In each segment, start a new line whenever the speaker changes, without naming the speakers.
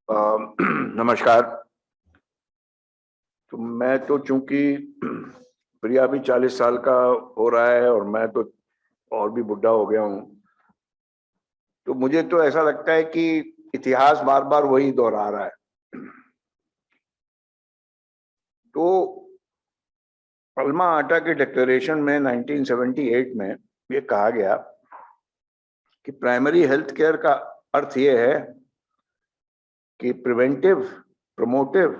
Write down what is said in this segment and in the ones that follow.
नमस्कार। तो मैं तो चूंकि प्रिया भी 40 साल का हो रहा है और मैं तो और भी बुढ़ा हो गया हूँ, तो मुझे तो ऐसा लगता है कि इतिहास बार बार वही दोहरा रहा है। तो अल्मा आटा के डिक्लेरेशन में 1978 में ये कहा गया कि प्राइमरी हेल्थ केयर का अर्थ ये है कि preventive, promotive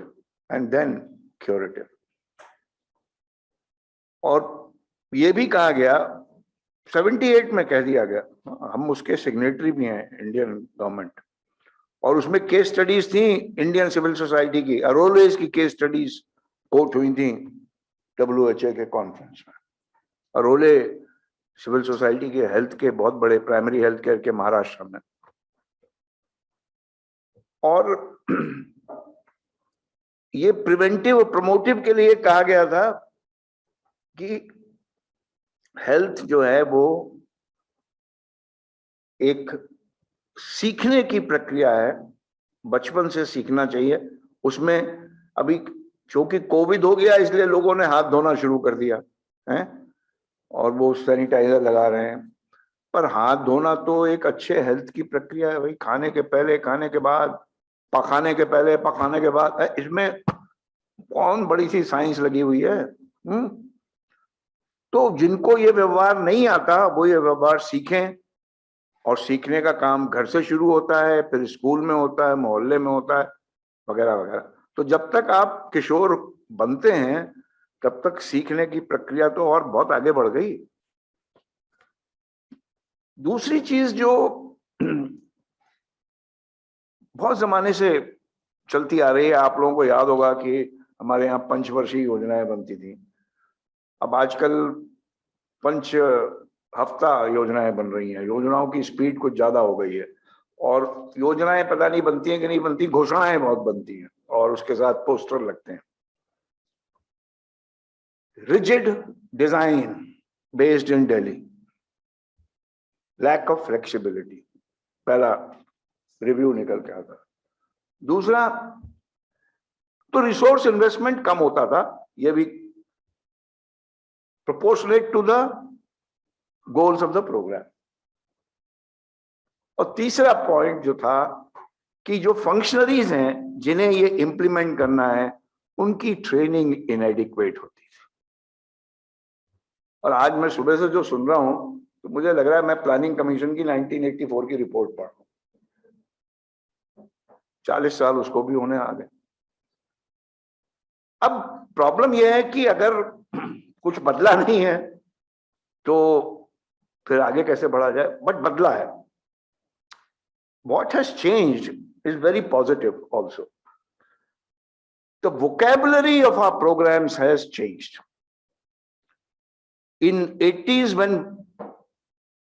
and then curative. और ये भी कहा गया, 78 में कह दिया गया, हम उसके सिग्नेटरी भी हैं, इंडियन गवर्नमेंट, और उसमें केस स्टडीज थी इंडियन सिविल सोसाइटी की, अरोलेज की केस स्टडीज कोट हुई थी WHA के कॉन्फ्रेंस में। अरोले सिविल सोसाइटी के हेल्थ के बहुत बड़े प्राइमरी हेल्थ केयर के महाराष्ट्र में। और ये प्रिवेंटिव और प्रमोटिव के लिए कहा गया था कि हेल्थ जो है वो एक सीखने की प्रक्रिया है, बचपन से सीखना चाहिए। उसमें अभी क्योंकि कोविड हो गया इसलिए लोगों ने हाथ धोना शुरू कर दिया है और वो सैनिटाइजर लगा रहे हैं, पर हाथ धोना तो एक अच्छे हेल्थ की प्रक्रिया है भाई। खाने के पहले, खाने के बाद, पकाने के पहले, पकाने के बाद, इसमें कौन बड़ी सी साइंस लगी हुई है। तो जिनको ये व्यवहार नहीं आता वो ये व्यवहार सीखें, और सीखने का काम घर से शुरू होता है, फिर स्कूल में होता है, मोहल्ले में होता है, वगैरह वगैरह। तो जब तक आप किशोर बनते हैं तब तक सीखने की प्रक्रिया तो और बहुत आगे बढ़ गई। दूसरी चीज जो बहुत जमाने से चलती आ रही है, आप लोगों को याद होगा कि हमारे यहाँ पंचवर्षीय योजनाएं बनती थी। अब आजकल पंच हफ्ता योजनाएं बन रही हैं। योजनाओं की स्पीड कुछ ज्यादा हो गई है और योजनाएं पता नहीं बनती हैं कि नहीं बनती, घोषणाएं बहुत बनती हैं और उसके साथ पोस्टर लगते हैं। Rigid design based in Delhi, lack of flexibility, पहला रिव्यू निकल के आता। दूसरा तो रिसोर्स इन्वेस्टमेंट कम होता था, ये भी proportionate to the goals of the programme. और तीसरा पॉइंट जो था कि जो फंक्शनरीज हैं जिन्हें ये इंप्लीमेंट करना है उनकी ट्रेनिंग इनएडिक्वेट होती थी। और आज मैं सुबह से जो सुन रहा हूं तो मुझे लग रहा है मैं प्लानिंग कमीशन की 1984 की रिपोर्ट पढ़ रहा हूं। 40 साल उसको भी होने आ गए। अब प्रॉब्लम यह है कि अगर कुछ बदला नहीं है तो फिर आगे कैसे बढ़ा जाए। बट बदला है, what has changed is very positive also. The vocabulary of our programs has changed. In 80s when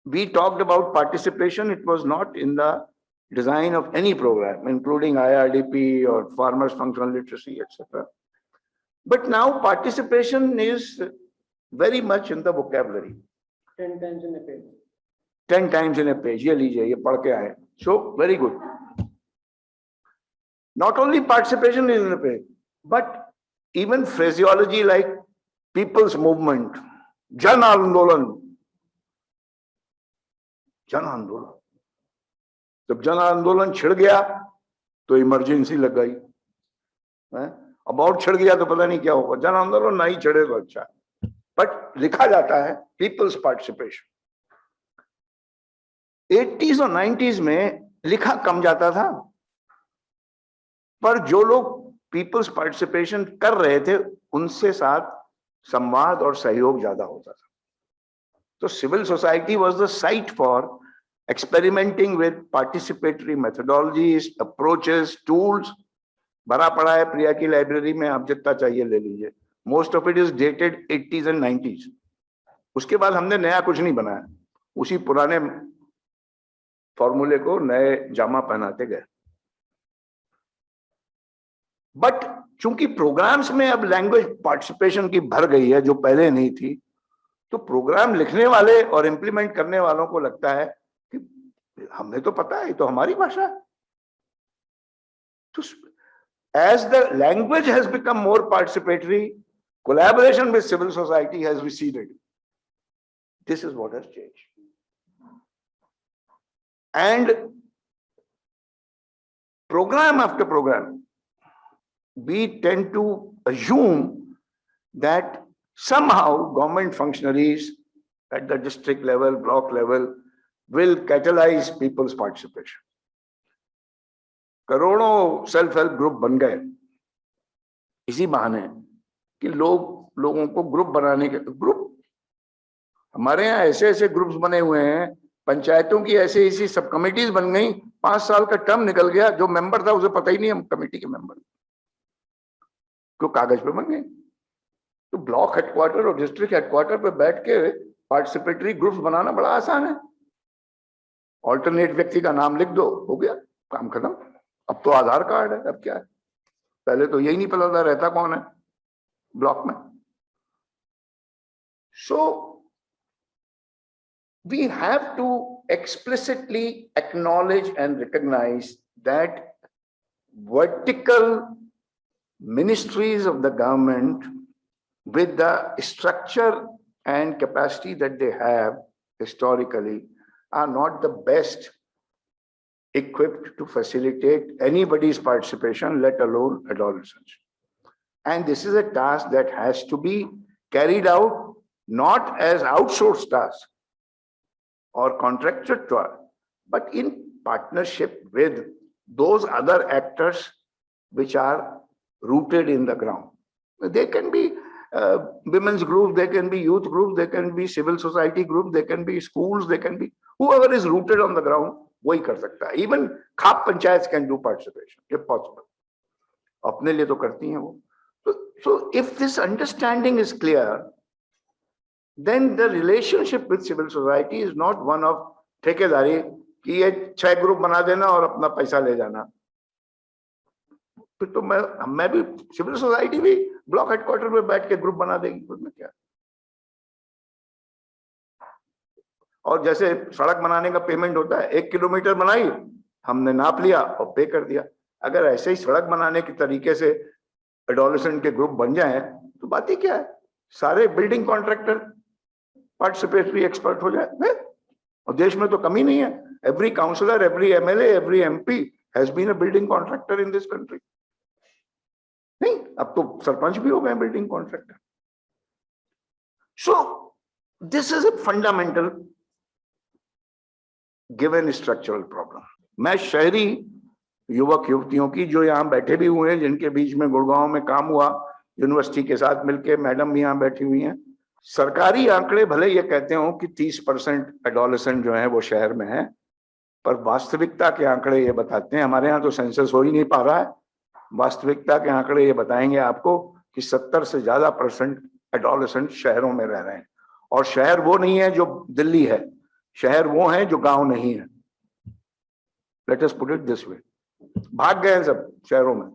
we talked about participation, it was not in the design of any program, including IRDP or farmers functional literacy, etc. But now participation is very much in the vocabulary.
10 times in a page.
10 times in a page. ये लीजिए, ये पढ़ के आए. So very good. Not only participation is in a page, but even phraseology like people's movement, Jan Andolan. जन आंदोलन, जब जन आंदोलन छिड़ गया तो इमरजेंसी लग गई, अब और छिड़ गया तो पता नहीं क्या होगा। जन आंदोलन नहीं छिड़े तो अच्छा, बट लिखा जाता है पीपल्स पार्टिसिपेशन। 80s और 90s में लिखा कम जाता था, पर जो लोग पीपल्स पार्टिसिपेशन कर रहे थे उनसे साथ संवाद और सहयोग ज्यादा होता था। तो civil society was the site for experimenting with participatory methodologies, approaches, tools. भरा पड़ा है प्रिया की लाइब्रेरी में, आप जितना चाहिए ले लीजिए। Most of it is dated 80s and 90s। उसके बाद हमने नया कुछ नहीं बनाया, उसी पुराने फॉर्मूले को नए जामा पहनाते गए। बट चूंकि प्रोग्राम्स में अब लैंग्वेज पार्टिसिपेशन की भर गई है जो पहले नहीं थी, तो प्रोग्राम लिखने वाले और इंप्लीमेंट करने वालों को लगता है कि हमें तो पता है, तो हमारी भाषा है। So, as the language has become more participatory, collaboration with civil society has receded. This is what has changed. And program after program, we tend to assume that somehow government functionaries at the district level, block level, will catalyze people's participation. करोड़ों self help group बन गए इसी बहाने कि लोगों को group बनाने के ग्रुप, हमारे यहाँ ऐसे ऐसे ग्रुप्स बने हुए हैं, पंचायतों की ऐसी ऐसी सब कमिटीज बन गई, 5 साल का टर्म निकल गया, जो मेंबर था उसे पता ही नहीं हम कमेटी के मेंबर, क्यों कागज पे बन गए। तो ब्लॉक हेडक्वार्टर और डिस्ट्रिक्ट हेडक्वार्टर पे बैठ के पार्टिसिपेटरी ग्रुप्स बनाना बड़ा आसान है। ऑल्टरनेट व्यक्ति का नाम लिख दो, हो गया, काम खत्म। अब तो आधार कार्ड है, अब क्या है, पहले तो यही नहीं पता था रहता कौन है ब्लॉक में। सो we have to explicitly acknowledge and recognize that vertical ministries of the government, with the structure and capacity that they have historically, are not the best equipped to facilitate anybody's participation, let alone adolescents. And this is a task that has to be carried out not as outsourced task or contracted to, but in partnership with those other actors which are rooted in the ground. They can be women's groups, they can be youth groups, they can be civil society groups, they can be schools, they can be whoever is rooted on the ground, वही कर सकता है. Even khap panchayat can do participation if possible. अपने लिए तो करती हैं वो. So if this understanding is clear, then the relationship with civil society is not one of ठेकेदारी कि ये 6 ग्रुप बना देना और अपना पैसा ले जाना. फिर तो मैं भी सिविल सोसाइटी भी ब्लॉक हेडक्वार्टर में बैठ के ग्रुप बना देगी, उसमें क्या. और जैसे सड़क बनाने का पेमेंट होता है, 1 किलोमीटर बनाई, हमने नाप लिया और पे कर दिया. अगर ऐसे ही सड़क बनाने के तरीके से एडोलेसेंट के ग्रुप बन जाए तो बात ही क्या है, सारे बिल्डिंग कॉन्ट्रैक्टर पार्टिसिपेटरी एक्सपर्ट हो जाए. और देश में तो कमी नहीं है. Every councillor, every MLA, every MP has been a building contractor in this country. नहीं, अब तो सरपंच भी हो गए building contractor. So this is a fundamental given structural problem. मैं शहरी युवक युवतियों की जो यहाँ बैठे भी हुए हैं, जिनके बीच में गुड़गांव में काम हुआ यूनिवर्सिटी के साथ मिलके, मैडम भी यहाँ बैठी हुई हैं, सरकारी आंकड़े भले ये कहते हो कि 30% एडोलेसेंट जो है वो शहर में है, पर वास्तविकता के आंकड़े ये बताते हैं, हमारे यहाँ तो सेंसस हो ही नहीं पा रहा है, वास्तविकता के आंकड़े ये बताएंगे आपको कि 70 से ज्यादा % एडोलेसेंट शहरों में रह रहे हैं. और शहर वो नहीं है जो दिल्ली है, शहर वो है जो गांव नहीं है. Let us put it this way. भाग गए हैं सब शहरों में,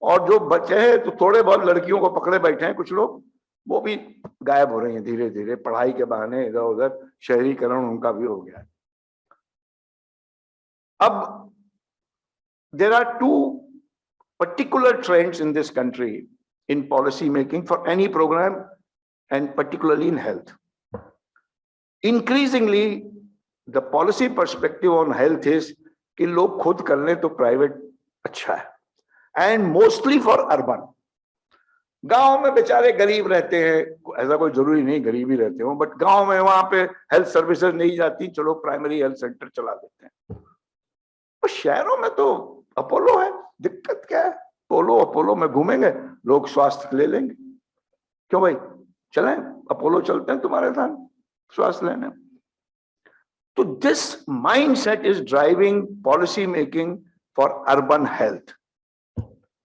और जो बचे हैं तो थोड़े बहुत लड़कियों को पकड़े बैठे हैं कुछ लोग, वो भी गायब हो रही हैं धीरे धीरे, पढ़ाई के बहाने इधर उधर, शहरीकरण उनका भी हो गया है. अब there are 2 particular trends in this country in policy making for any program, and particularly in health. Increasingly the policy perspective on health is कि लोग खुद कर लें तो प्राइवेट अच्छा है, and mostly for urban. गांव में बेचारे गरीब रहते हैं, ऐसा कोई जरूरी नहीं गरीब ही रहते हो, बट गांव में वहां पे हेल्थ सर्विसेज नहीं जाती, चलो प्राइमरी हेल्थ सेंटर चला देते हैं. और शहरों में तो अपोलो है, दिक्कत क्या है, अपोलो में घूमेंगे लोग, स्वास्थ्य ले लेंगे. क्यों भाई, चलें अपोलो चलते हैं तुम्हारे साथ स्वास्थ्य लेने. तो this mindset is driving policy making for urban health.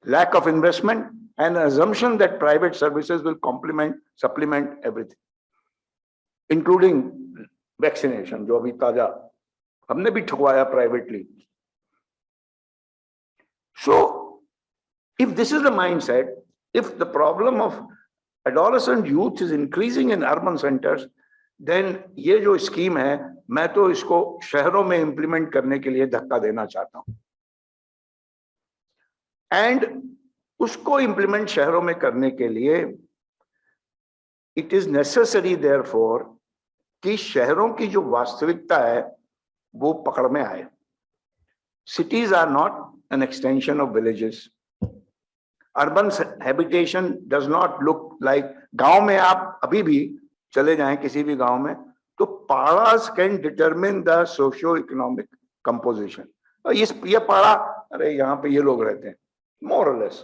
Lack of investment and assumption that private services will supplement everything, including vaccination, जो अभी ताजा हमने भी ठुकवाया privately. So if this is the mindset, if the problem of adolescent youth is increasing in urban centers, then ये जो scheme है, मैं तो इसको शहरों में इंप्लीमेंट करने के लिए धक्का देना चाहता हूं. एंड उसको इंप्लीमेंट शहरों में करने के लिए इट इज नेसेसरी देयरफॉर कि शहरों की जो वास्तविकता है वो पकड़ में आए. Cities are not an extension of villages. Urban habitation does not look like. गांव में आप अभी भी चले जाएं किसी भी गांव में तो पाड़ास can determine the socio economic composition. ये पाड़ा, अरे यहाँ पे ये लोग रहते हैं मोर और लेस,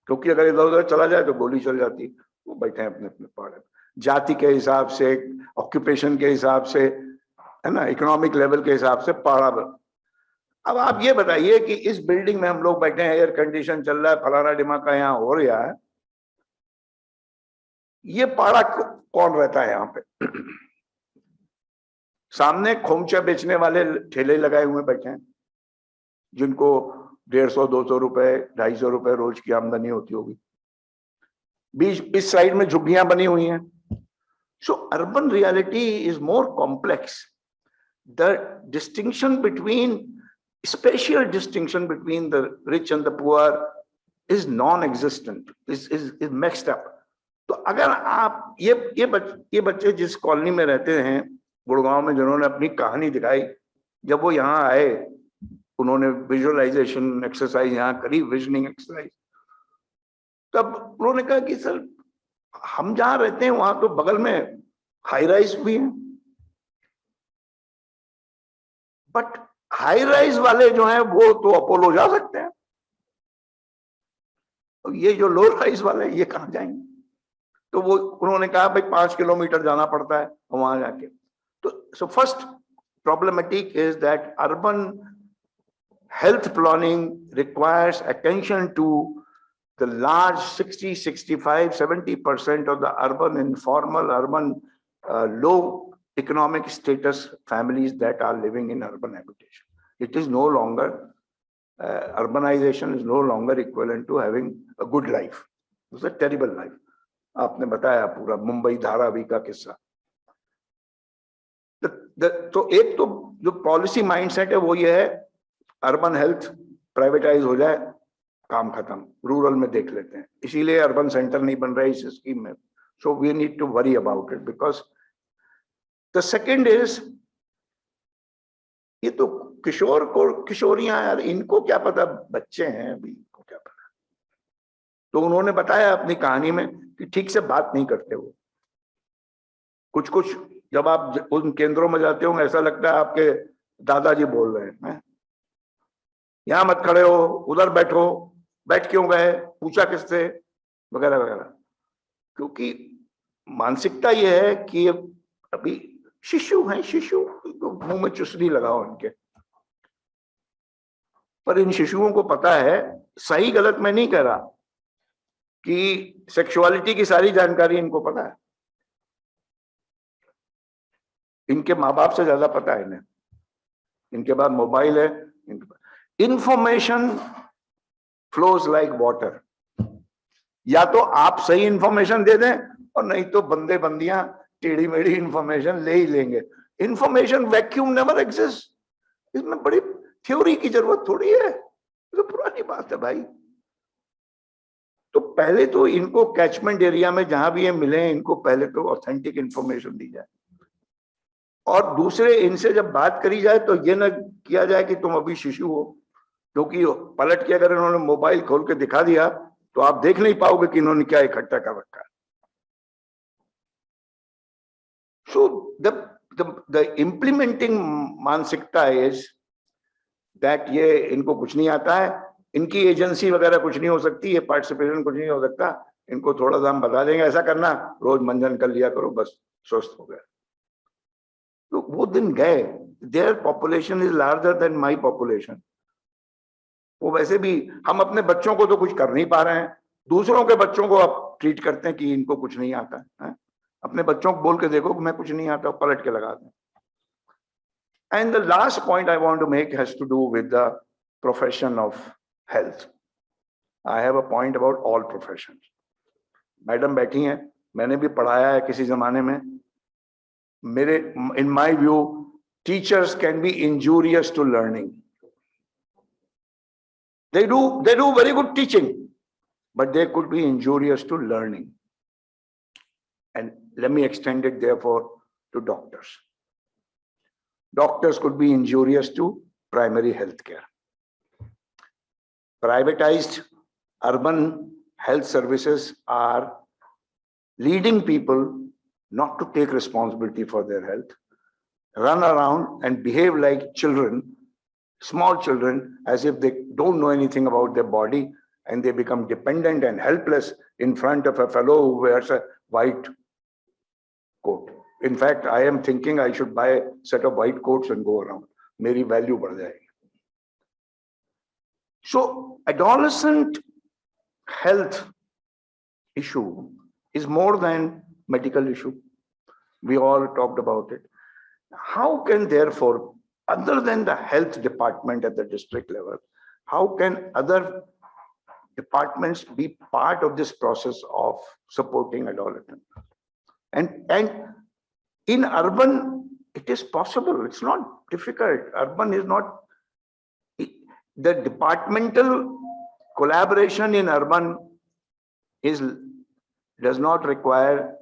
क्योंकि अगर इधर उधर चला जाए तो गोली चल जाती, वो बैठे हैं अपने अपने पाड़े, जाति के हिसाब से, ऑक्यूपेशन के हिसाब से, है ना, इकोनॉमिक लेवल के हिसाब से पाड़ा. अब आप ये बताइए कि इस बिल्डिंग में हम लोग बैठे हैं, एयर कंडीशन चल रहा है, फलाना डिमाका यहाँ हो रहा है, ये पाड़ा कौन रहता है यहाँ पे? सामने खोमचा बेचने वाले ठेले लगाए हुए बैठे हैं जिनको 150-200 रुपए 250 रुपए रोज की आमदनी होती होगी. बीच इस साइड में झुग्गियां बनी हुई हैं. सो urban reality is more complex. The distinction between spatial distinction between the rich and the poor is non-existent, is mixed up. तो अगर आप ये बच्चे जिस कॉलोनी में रहते हैं गुड़गांव में, जिन्होंने अपनी कहानी दिखाई, जब वो यहाँ आए उन्होंने विजुअलाइजेशन एक्सरसाइज यहाँ करी, विजनिंग एक्सरसाइज, तब उन्होंने कहा कि सर हम जहाँ रहते हैं वहां तो बगल में हाई राइज भी है, बट हाई राइज वाले जो हैं वो तो अपोलो जा सकते हैं, ये जो लो राइज वाले ये कहां जाएंगे? तो वो उन्होंने कहा भाई 5 किलोमीटर जाना पड़ता है वहां जाके. तो so first problematic is that urban health planning requires attention to the large 60, 65, 70% of the urban informal, urban low economic status families that are living in urban habitation. It is no longer, urbanization is no longer equivalent to having a good life. It's a terrible life. आपने बताया पूरा मुंबई धारावी का किस्सा. तो एक तो जो policy mindset है वो ये है, अर्बन हेल्थ प्राइवेटाइज हो जाए, काम खत्म, रूरल में देख लेते हैं, इसीलिए अर्बन सेंटर नहीं बन रहे इस स्कीम में. So we need to worry about it because The second is, ये तो किशोरियां यार, इनको क्या पता, बच्चे हैं अभी, इनको क्या पता. तो उन्होंने बताया अपनी कहानी में कि ठीक से बात नहीं करते वो. कुछ जब आप उन केंद्रों में जाते हो ऐसा लगता है आपके दादाजी बोल रहे हैं, यहां मत खड़े हो, उधर बैठो, बैठ क्यों गए, पूछा किससे, वगैरह वगैरह. क्योंकि मानसिकता ये है कि अभी शिशु हैं, शिशु मुंह में चुसनी लगाओ इनके. पर इन शिशुओं को पता है, सही गलत मैं नहीं कह रहा, कि सेक्सुअलिटी की सारी जानकारी इनको पता है. इनके माँ बाप से ज्यादा पता है इन्हें. इनके पास मोबाइल है, इंफॉर्मेशन फ्लोज लाइक वाटर. या तो आप सही इंफॉर्मेशन दे दें और नहीं तो बंदे बंदियां टेढ़ी मेढ़ी इंफॉर्मेशन ले ही लेंगे. Information vacuum never exist. इसमें बड़ी थ्योरी की जरूरत थोड़ी है, तो पुरानी बात है भाई. तो पहले तो इनको कैचमेंट एरिया में जहां भी ये मिले, इनको पहले तो ऑथेंटिक इंफॉर्मेशन दी जाए, और दूसरे इनसे जब बात करी जाए तो ये ना किया जाए कि तुम अभी शिशु हो, क्योंकि पलट के अगर इन्होंने मोबाइल खोल के दिखा दिया तो आप देख नहीं पाओगे कि इन्होंने क्या इकट्ठा कर रखा है. So the implementing मानसिकता is that ये इनको कुछ नहीं आता है, इनकी एजेंसी वगैरह कुछ नहीं हो सकती, ये पार्टिसिपेशन कुछ नहीं हो सकता, इनको थोड़ा सा हम बता देंगे ऐसा करना, रोज मंजन कर लिया करो, बस स्वस्थ हो गए. तो वो दिन गए. Their population is larger than my population. वो वैसे भी, हम अपने बच्चों को तो कुछ कर नहीं पा रहे हैं, दूसरों के बच्चों को आप ट्रीट करते हैं कि इनको कुछ नहीं आता है. अपने बच्चों को बोल के देखो कि मैं कुछ नहीं आता, पलट के लगा दें. And the last point I want to make has to do with the profession of health. I have a point about all professions. Madam बैठी हैं, मैंने भी पढ़ाया है किसी जमाने में. मेरे in my view teachers can be injurious to learning. They do very good teaching, but they could be injurious to learning. And let me extend it therefore to doctors. Doctors could be injurious to primary health care. Privatized urban health services are leading people not to take responsibility for their health, run around and behave like children, small children, as if they don't know anything about their body, and they become dependent and helpless in front of a fellow who wears a white coat. In fact, I am thinking I should buy a set of white coats and go around. Meri value बढ़ जाएगी. So, adolescent health issue is more than medical issue. We all talked about it. How can therefore, other than the health department at the district level, how can other departments be part of this process of supporting adolescents? And in urban, it is possible. It's not difficult. Urban is not. The departmental collaboration in urban does not require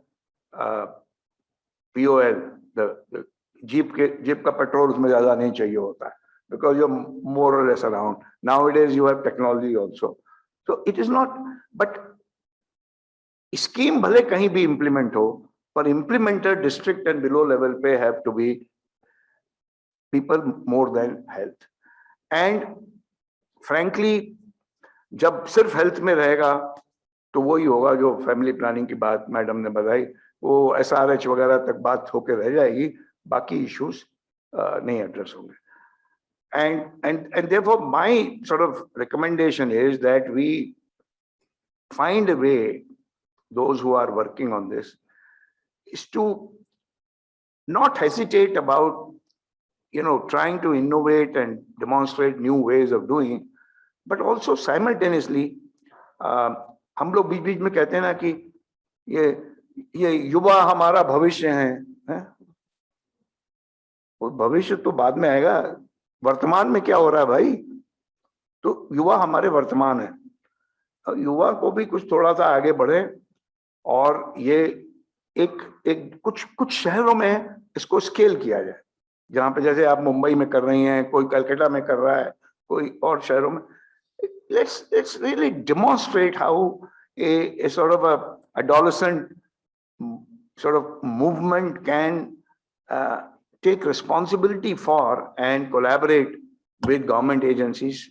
POL. The jeep ka petrol usme zyada nahi chahiye hota, because you're more or less around. Nowadays you have technology also. So it is not, but scheme bhale kahin bhi implement ho, पर implementer district and below level pe have to be people more than health. And frankly, जब सिर्फ health में रहेगा तो वही होगा जो family planning की बात मैडम ने बताई, वो SRH वगैरह तक बात होकर रह जाएगी, बाकी इश्यूज नहीं एड्रेस होंगे. And therefore my sort of recommendation is that we find a way, those who are working on this, is to not hesitate about, trying to innovate and demonstrate new ways of doing, but also simultaneously, हम लोग बीच बीच में कहते हैं ना कि ये युवा हमारा भविष्य है, वो भविष्य तो बाद में आएगा, वर्तमान में क्या हो रहा है भाई? तो युवा हमारे वर्तमान है, युवा को भी कुछ थोड़ा सा आगे बढ़े, और ये एक कुछ शहरों में इसको स्केल किया जाए, जहां पे जैसे आप मुंबई में कर रही हैं, कोई कलकत्ता में कर रहा है, कोई और शहरों में. Let's really demonstrate how a sort of a adolescent sort of movement can take responsibility for and collaborate with government agencies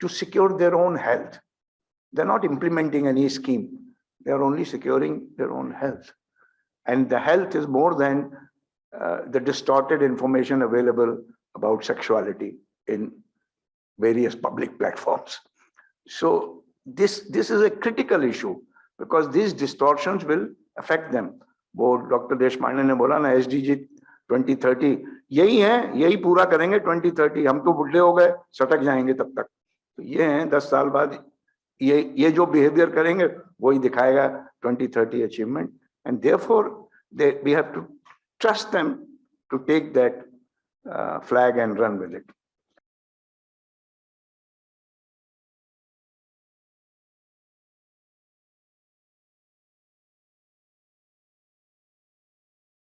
to secure their own health. They're not implementing any scheme. They are only securing their own health. And the health is more than the distorted information available about sexuality in various public platforms. So this is a critical issue, because these distortions will affect them. वो doctor Deshpande ने बोला ना, SDG 2030 यही है, यही पूरा करेंगे 2030. हम तो बुढ़े हो गए, सटक जाएंगे तब तक. तो ये हैं 10 साल बाद ये जो बिहेवियर करेंगे वही दिखाएगा 2030 achievement. And therefore we have to trust them to take that flag and run with it.